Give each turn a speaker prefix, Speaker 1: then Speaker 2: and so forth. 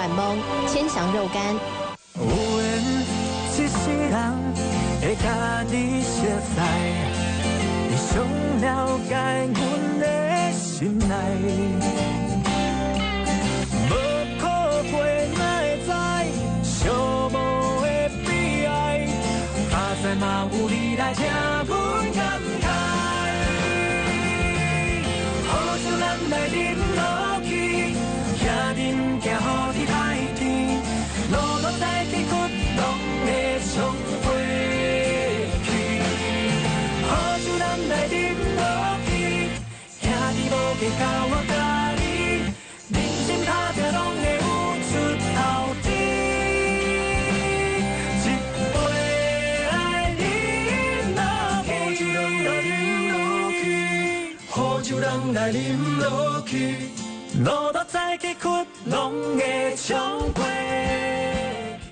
Speaker 1: 晚梦，千祥肉干。
Speaker 2: 有缘一世人会甲你熟识，你上了解阮的心内。无靠背哪会知，寂寞的悲哀，打在嘛有你来听阮感慨。好像咱来饮落去，行人行予你太甜，路路再崎岖，拢会冲过去。好像咱来饮落去，兄弟无计甲我甲你，人生打拼拢会有出头天。一杯来饮落去，好酒咱来饮落去，路路再崎岖，拢会冲。